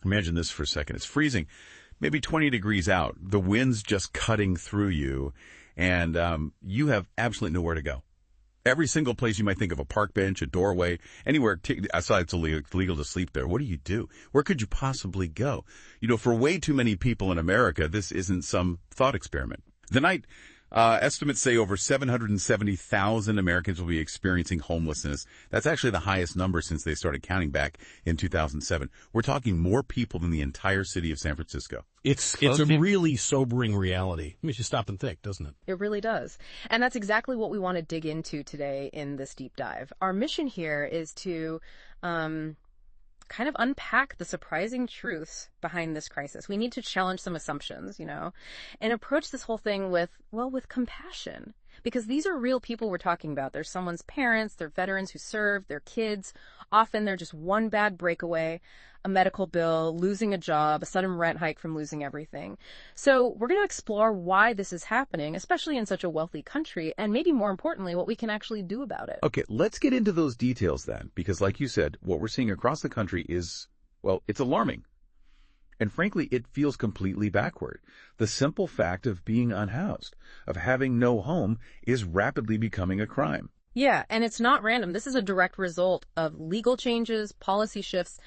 Imagine this for a second. It's freezing, maybe 20 degrees out. The wind's just cutting through you, and you have absolutely nowhere to go. Every single place you might think of, a park bench, a doorway, anywhere, aside it's illegal to sleep there. What do? Where could you possibly go? For way too many people in America, this isn't some thought experiment. The night, estimates say over 770,000 Americans will be experiencing homelessness. That's actually the highest number since they started counting back in 2007. We're talking more people than the entire city of San Francisco. It's a really sobering reality. It makes you stop and think, doesn't it? It really does. And that's exactly what we want to dig into today in this deep dive. Our mission here is to kind of unpack the surprising truths behind this crisis. We need to challenge some assumptions, and approach this whole thing with compassion. Because these are real people we're talking about. They're someone's parents, they're veterans who served, they're kids. Often they're just one bad breakaway, a medical bill, losing a job, a sudden rent hike from losing everything. So we're going to explore why this is happening, especially in such a wealthy country, and maybe more importantly, what we can actually do about it. Okay, let's get into those details then, because like you said, what we're seeing across the country is, it's alarming. And frankly, it feels completely backward. The simple fact of being unhoused, of having no home, is rapidly becoming a crime. Yeah, and it's not random. This is a direct result of legal changes, policy shifts,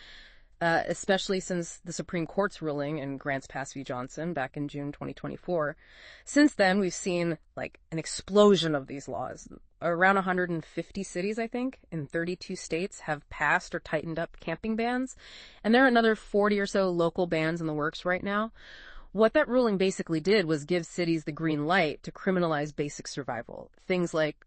especially since the Supreme Court's ruling in Grants Pass v. Johnson back in June 2024. Since then, we've seen an explosion of these laws. Around 150 cities, I think, in 32 states have passed or tightened up camping bans. And there are another 40 or so local bans in the works right now. What that ruling basically did was give cities the green light to criminalize basic survival. Things like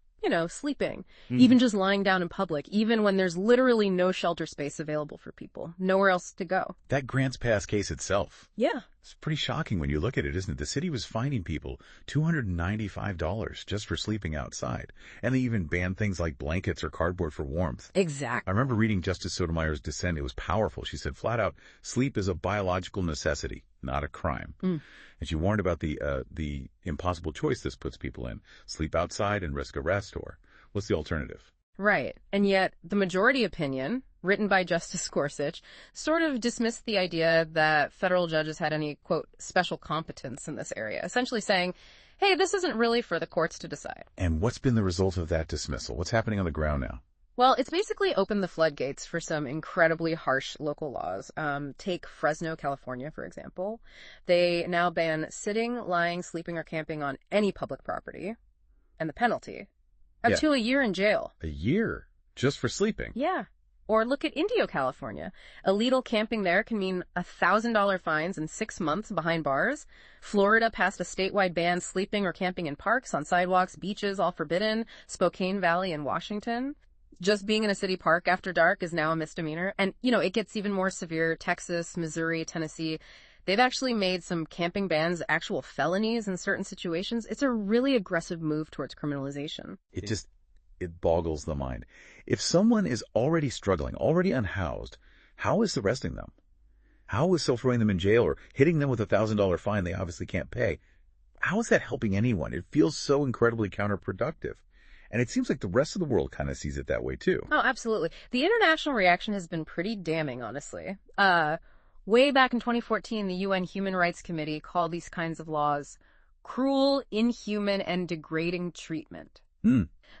sleeping, even just lying down in public, even when there's literally no shelter space available for people, nowhere else to go. That Grants Pass case itself. Yeah. It's pretty shocking when you look at it, isn't it? The city was fining people $295 just for sleeping outside. And they even banned things like blankets or cardboard for warmth. Exactly. I remember reading Justice Sotomayor's dissent. It was powerful. She said flat out, sleep is a biological necessity, not a crime. And she warned about the impossible choice this puts people in. Sleep outside and risk arrest, or what's the alternative? Right. And yet the majority opinion, written by Justice Gorsuch, sort of dismissed the idea that federal judges had any, quote, special competence in this area, essentially saying, hey, this isn't really for the courts to decide. And what's been the result of that dismissal? What's happening on the ground now? Well, it's basically opened the floodgates for some incredibly harsh local laws. Take Fresno, California, for example. They now ban sitting, lying, sleeping, or camping on any public property. And the penalty, up to a year in jail. A year? Just for sleeping? Yeah. Or look at Indio, California. Illegal camping there can mean $1,000 fines and 6 months behind bars. Florida passed a statewide ban sleeping or camping in parks, on sidewalks, beaches, all forbidden. Spokane Valley in Washington. Just being in a city park after dark is now a misdemeanor. And, it gets even more severe. Texas, Missouri, Tennessee. They've actually made some camping bans actual felonies in certain situations. It's a really aggressive move towards criminalization. It boggles the mind. If someone is already struggling, already unhoused, how is arresting them? How is still throwing them in jail or hitting them with a $1,000 fine they obviously can't pay? How is that helping anyone? It feels so incredibly counterproductive. And it seems like the rest of the world kind of sees it that way, too. Oh, absolutely. The international reaction has been pretty damning, honestly. Way back in 2014, the UN Human Rights Committee called these kinds of laws cruel, inhuman, and degrading treatment.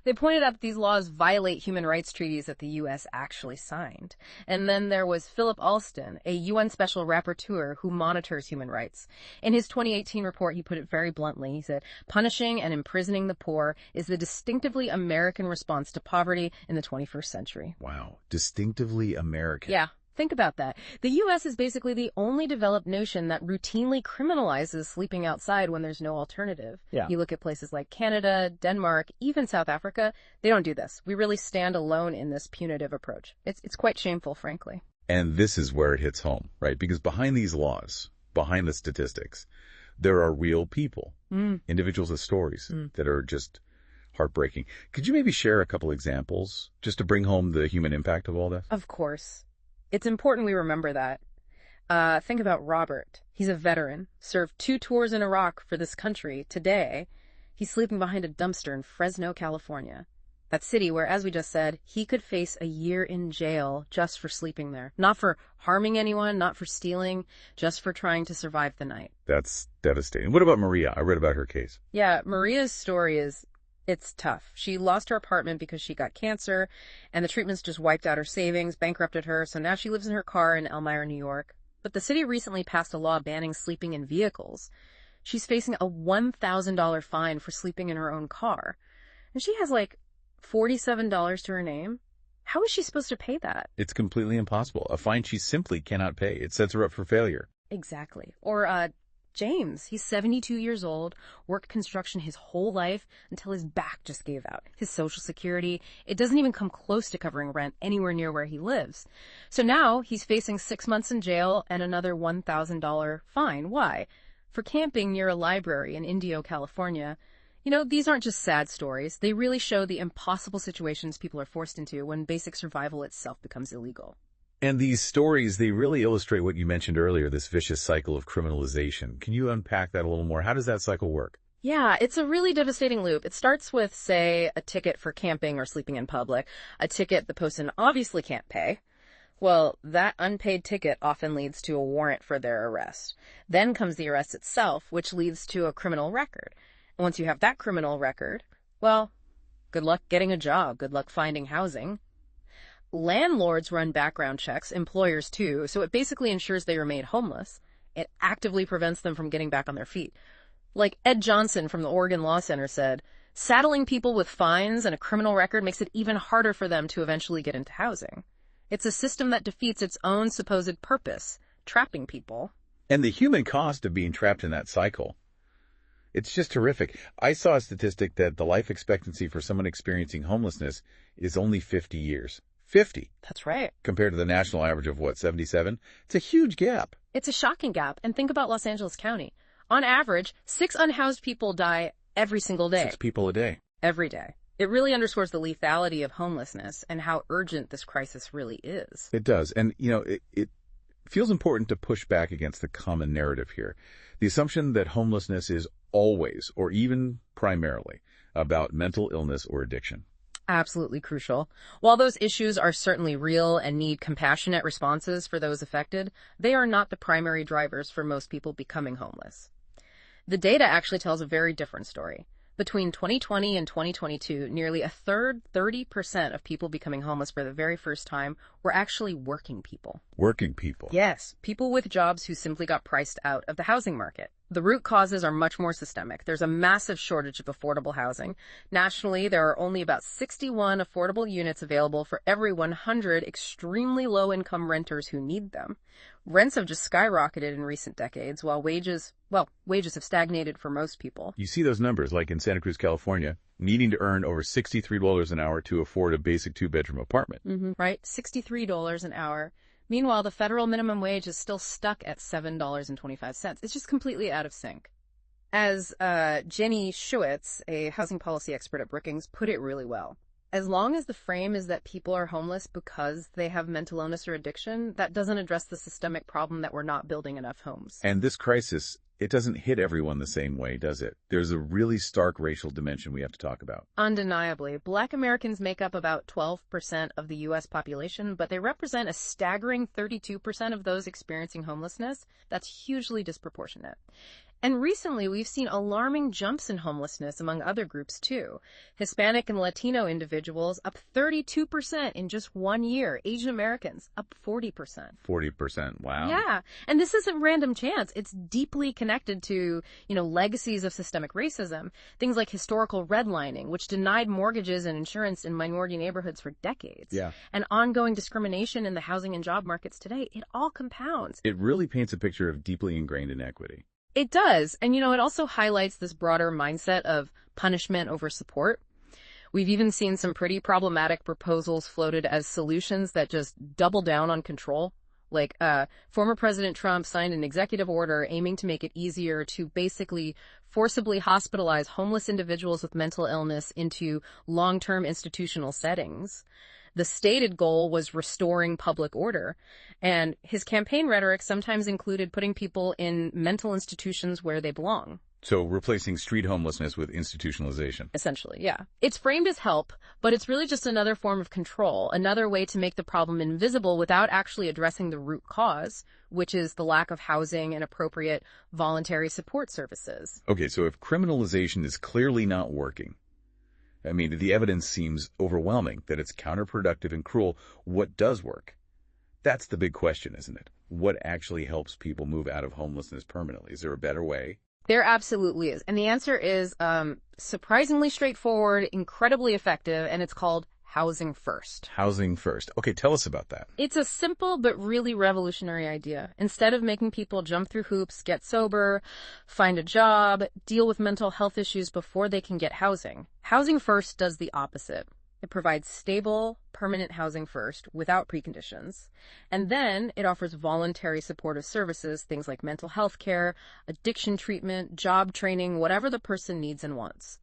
They pointed out that these laws violate human rights treaties that the U.S. actually signed. And then there was Philip Alston, a UN Special Rapporteur who monitors human rights. In his 2018 report, he put it very bluntly. He said, punishing and imprisoning the poor is the distinctively American response to poverty in the 21st century. Wow. Distinctively American. Yeah. Think about that. The U.S. is basically the only developed nation that routinely criminalizes sleeping outside when there's no alternative. Yeah. You look at places like Canada, Denmark, even South Africa, they don't do this. We really stand alone in this punitive approach. It's quite shameful, frankly. And this is where it hits home, right? Because behind these laws, behind the statistics, there are real people, individuals with stories that are just heartbreaking. Could you maybe share a couple examples just to bring home the human impact of all this? Of course. It's important we remember that. Think about Robert. He's a veteran, served 2 tours in Iraq for this country. Today, he's sleeping behind a dumpster in Fresno, California. That city where, as we just said, he could face a year in jail just for sleeping there. Not for harming anyone, not for stealing, just for trying to survive the night. That's devastating. What about Maria? I read about her case. Yeah, Maria's story it's tough. She lost her apartment because she got cancer, and the treatments just wiped out her savings, bankrupted her, so now she lives in her car in Elmira, New York. But the city recently passed a law banning sleeping in vehicles. She's facing a $1,000 fine for sleeping in her own car. And she has like $47 to her name. How is she supposed to pay that? It's completely impossible. A fine she simply cannot pay. It sets her up for failure. Exactly. Or James, he's 72 years old, worked construction his whole life until his back just gave out. His Social Security, it doesn't even come close to covering rent anywhere near where he lives. So now he's facing 6 months in jail and another $1,000 fine. Why? For camping near a library in Indio, California. You know, these aren't just sad stories. They really show the impossible situations people are forced into when basic survival itself becomes illegal. And these stories, they really illustrate what you mentioned earlier, this vicious cycle of criminalization. Can you unpack that a little more? How does that cycle work? Yeah, it's a really devastating loop. It starts with, say, a ticket for camping or sleeping in public, a ticket the person obviously can't pay. Well, that unpaid ticket often leads to a warrant for their arrest. Then comes the arrest itself, which leads to a criminal record. And once you have that criminal record, well, good luck getting a job, good luck finding housing. Landlords run background checks, employers too, so it basically ensures they remain homeless. It actively prevents them from getting back on their feet. Like Ed Johnson from the Oregon Law Center said, saddling people with fines and a criminal record makes it even harder for them to eventually get into housing. It's a system that defeats its own supposed purpose, trapping people. And the human cost of being trapped in that cycle. It's just horrific. I saw a statistic that the life expectancy for someone experiencing homelessness is only 50 years. 50. That's right. Compared to the national average of, 77? It's a huge gap. It's a shocking gap. And think about Los Angeles County. On average, 6 unhoused people die every single day. 6 people a day. Every day. It really underscores the lethality of homelessness and how urgent this crisis really is. It does. And, it feels important to push back against the common narrative here. The assumption that homelessness is always, or even primarily, about mental illness or addiction. Absolutely crucial. While those issues are certainly real and need compassionate responses for those affected, they are not the primary drivers for most people becoming homeless. The data actually tells a very different story. Between 2020 and 2022, nearly a third, 30% of people becoming homeless for the very first time were actually working people. Working people? Yes, people with jobs who simply got priced out of the housing market. The root causes are much more systemic. There's a massive shortage of affordable housing. Nationally, there are only about 61 affordable units available for every 100 extremely low-income renters who need them. Rents have just skyrocketed in recent decades, while wages have stagnated for most people. You see those numbers, like in Santa Cruz, California, needing to earn over $63 an hour to afford a basic 2-bedroom apartment. Right? $63 an hour. Meanwhile, the federal minimum wage is still stuck at $7.25. It's just completely out of sync. As Jenny Schuetz, a housing policy expert at Brookings, put it really well. As long as the frame is that people are homeless because they have mental illness or addiction, that doesn't address the systemic problem that we're not building enough homes. And this crisis, it doesn't hit everyone the same way, does it? There's a really stark racial dimension we have to talk about. Undeniably. Black Americans make up about 12% of the U.S. population, but they represent a staggering 32% of those experiencing homelessness. That's hugely disproportionate. And recently, we've seen alarming jumps in homelessness among other groups, too. Hispanic and Latino individuals up 32% in just 1 year. Asian Americans up 40%. 40%, wow. Yeah, and this isn't random chance. It's deeply connected to, legacies of systemic racism. Things like historical redlining, which denied mortgages and insurance in minority neighborhoods for decades. Yeah. And ongoing discrimination in the housing and job markets today. It all compounds. It really paints a picture of deeply ingrained inequity. It does. And, it also highlights this broader mindset of punishment over support. We've even seen some pretty problematic proposals floated as solutions that just double down on control. Like, former President Trump signed an executive order aiming to make it easier to basically forcibly hospitalize homeless individuals with mental illness into long-term institutional settings. The stated goal was restoring public order, and his campaign rhetoric sometimes included putting people in mental institutions where they belong. So replacing street homelessness with institutionalization. Essentially, yeah. It's framed as help, but it's really just another form of control, another way to make the problem invisible without actually addressing the root cause, which is the lack of housing and appropriate voluntary support services. Okay, so if criminalization is clearly not working, I mean, the evidence seems overwhelming that it's counterproductive and cruel. What does work? That's the big question, isn't it? What actually helps people move out of homelessness permanently? Is there a better way? There absolutely is. And the answer is surprisingly straightforward, incredibly effective, and it's called housing first. Housing first. Okay, tell us about that. It's a simple but really revolutionary idea. Instead of making people jump through hoops, get sober, find a job, deal with mental health issues before they can get housing, Housing First does the opposite. It provides stable, permanent housing first, without preconditions. And then it offers voluntary supportive services, things like mental health care, addiction treatment, job training, whatever the person needs and wants.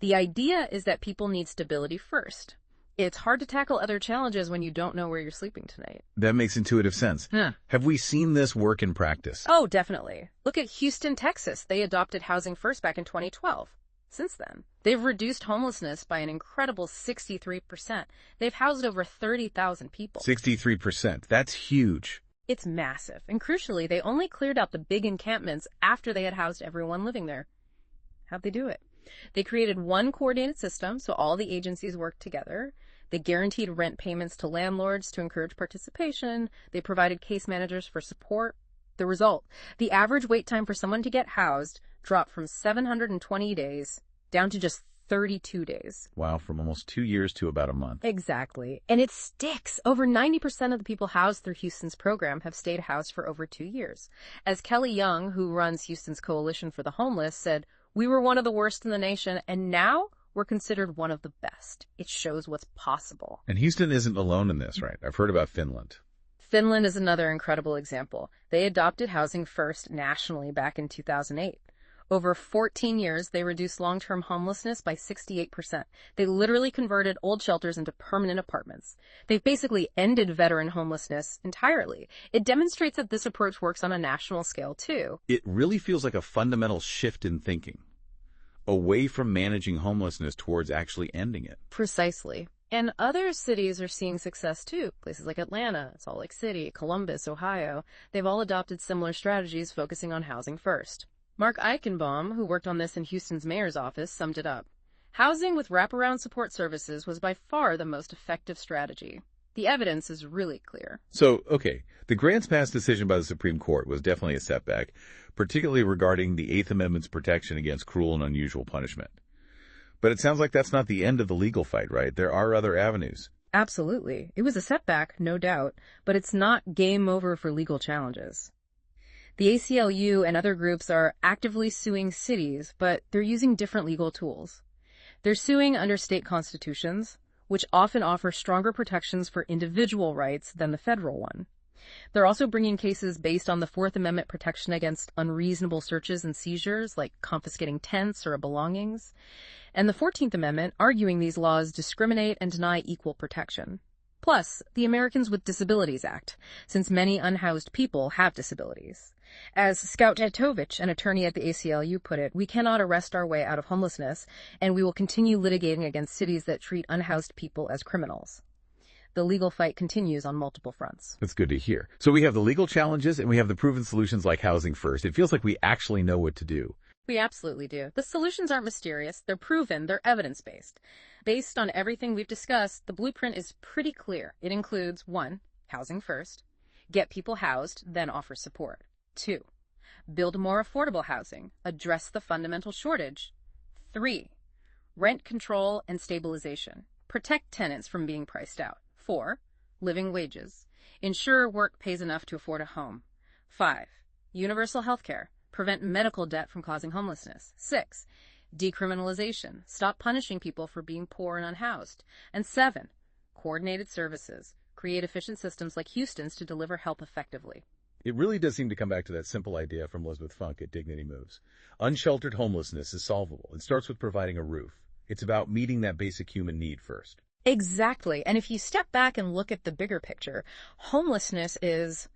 The idea is that people need stability first. It's hard to tackle other challenges when you don't know where you're sleeping tonight. That makes intuitive sense. Yeah. Have we seen this work in practice? Oh, definitely. Look at Houston, Texas. They adopted Housing First back in 2012. Since then, they've reduced homelessness by an incredible 63%. They've housed over 30,000 people. 63%. That's huge. It's massive. And crucially, they only cleared out the big encampments after they had housed everyone living there. How'd they do it? They created one coordinated system, so all the agencies worked together. They guaranteed rent payments to landlords to encourage participation. They provided case managers for support. The result, the average wait time for someone to get housed dropped from 720 days down to just 32 days. Wow, from almost 2 years to about a month. Exactly. And it sticks. Over 90% of the people housed through Houston's program have stayed housed for over 2 years. As Kelly Young, who runs Houston's Coalition for the Homeless, said, "We were one of the worst in the nation, and now we're considered one of the best." It shows what's possible. And Houston isn't alone in this, right? I've heard about Finland. Finland is another incredible example. They adopted Housing First nationally back in 2008. Over 14 years, they reduced long-term homelessness by 68%. They literally converted old shelters into permanent apartments. They've basically ended veteran homelessness entirely. It demonstrates that this approach works on a national scale, too. It really feels like a fundamental shift in thinking, away from managing homelessness towards actually ending it. Precisely. And other cities are seeing success, too. Places like Atlanta, Salt Lake City, Columbus, Ohio. They've all adopted similar strategies focusing on housing first. Mark Eichenbaum, who worked on this in Houston's mayor's office, summed it up. Housing with wraparound support services was by far the most effective strategy. The evidence is really clear. So, okay, the grants pass decision by the Supreme Court was definitely a setback, particularly regarding the Eighth Amendment's protection against cruel and unusual punishment. But it sounds like that's not the end of the legal fight, right? There are other avenues. Absolutely. It was a setback, no doubt, but it's not game over for legal challenges. The ACLU and other groups are actively suing cities, but they're using different legal tools. They're suing under state constitutions, which often offer stronger protections for individual rights than the federal one. They're also bringing cases based on the Fourth Amendment protection against unreasonable searches and seizures, like confiscating tents or belongings, and the 14th Amendment, arguing these laws discriminate and deny equal protection. Plus, the Americans with Disabilities Act, since many unhoused people have disabilities. As Scout Tetovich, an attorney at the ACLU, put it, "We cannot arrest our way out of homelessness, and we will continue litigating against cities that treat unhoused people as criminals." The legal fight continues on multiple fronts. That's good to hear. So we have the legal challenges and we have the proven solutions like Housing First. It feels like we actually know what to do. We absolutely do. The solutions aren't mysterious. They're proven. They're evidence-based. Based on everything we've discussed, the blueprint is pretty clear. It includes 1. Housing first. Get people housed, then offer support. 2. Build more affordable housing. Address the fundamental shortage. 3. Rent control and stabilization. Protect tenants from being priced out. 4. Living wages. Ensure work pays enough to afford a home. 5. Universal health care. Prevent medical debt from causing homelessness. 6. Decriminalization. Stop punishing people for being poor and unhoused. And 7. Coordinated services. Create efficient systems like Houston's to deliver help effectively. It really does seem to come back to that simple idea from Elizabeth Funk at Dignity Moves. Unsheltered homelessness is solvable. It starts with providing a roof. It's about meeting that basic human need first. Exactly. And if you step back and look at the bigger picture, homelessness is,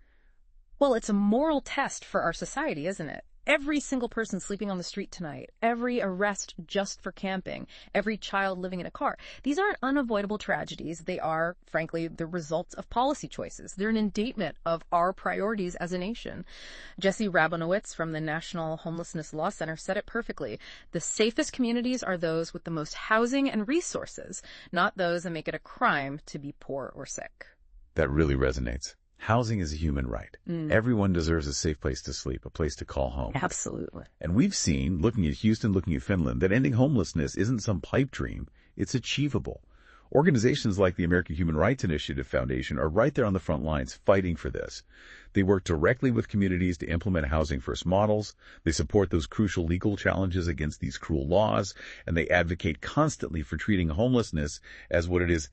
well, it's a moral test for our society, isn't it? Every single person sleeping on the street tonight, every arrest just for camping, every child living in a car. These aren't unavoidable tragedies. They are, frankly, the results of policy choices. They're an indictment of our priorities as a nation. Jesse Rabinowitz from the National Homelessness Law Center said it perfectly. The safest communities are those with the most housing and resources, not those that make it a crime to be poor or sick. That really resonates. Housing is a human right. Everyone deserves a safe place to sleep, a place to call home. Absolutely. And we've seen, looking at Houston, looking at Finland, that ending homelessness isn't some pipe dream. It's achievable. Organizations like the American Human Rights Initiative Foundation are right there on the front lines fighting for this. They work directly with communities to implement housing first models. They support those crucial legal challenges against these cruel laws, and they advocate constantly for treating homelessness as what it is,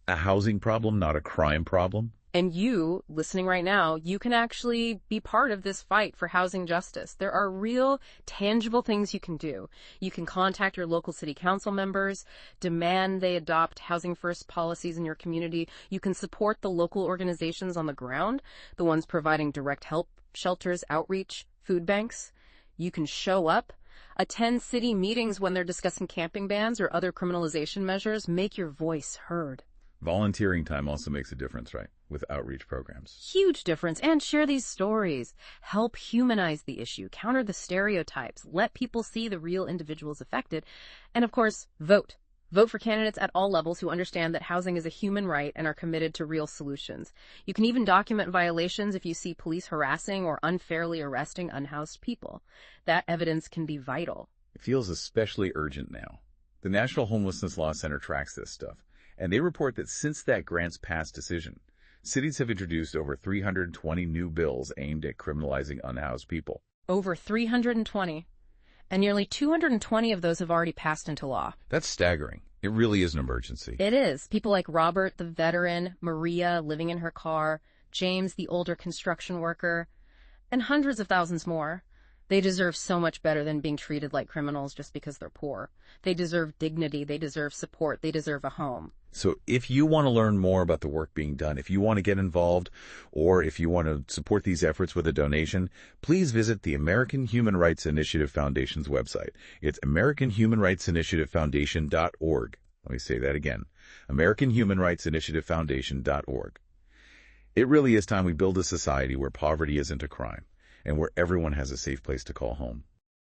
a housing problem, not a crime problem. And you, listening right now, you can actually be part of this fight for housing justice. There are real, tangible things you can do. You can contact your local city council members, demand they adopt housing first policies in your community. You can support the local organizations on the ground, the ones providing direct help, shelters, outreach, food banks. You can show up, attend city meetings when they're discussing camping bans or other criminalization measures. Make your voice heard. Volunteering time also makes a difference, right, with outreach programs. Huge difference. And share these stories. Help humanize the issue. Counter the stereotypes. Let people see the real individuals affected. And of course, vote. Vote for candidates at all levels who understand that housing is a human right and are committed to real solutions. You can even document violations if you see police harassing or unfairly arresting unhoused people. That evidence can be vital. It feels especially urgent now. The National Homelessness Law Center tracks this stuff. And they report that since that Grants Pass decision, cities have introduced over 320 new bills aimed at criminalizing unhoused people. Over 320. And nearly 220 of those have already passed into law. That's staggering. It really is an emergency. It is. People like Robert, the veteran, Maria, living in her car, James, the older construction worker, and hundreds of thousands more. They deserve so much better than being treated like criminals just because they're poor. They deserve dignity. They deserve support. They deserve a home. So if you want to learn more about the work being done, if you want to get involved, or if you want to support these efforts with a donation, please visit the American Human Rights Initiative Foundation's website. It's AmericanHumanRightsInitiativeFoundation.org. Let me say that again. AmericanHumanRightsInitiativeFoundation.org. It really is time we build a society where poverty isn't a crime and where everyone has a safe place to call home.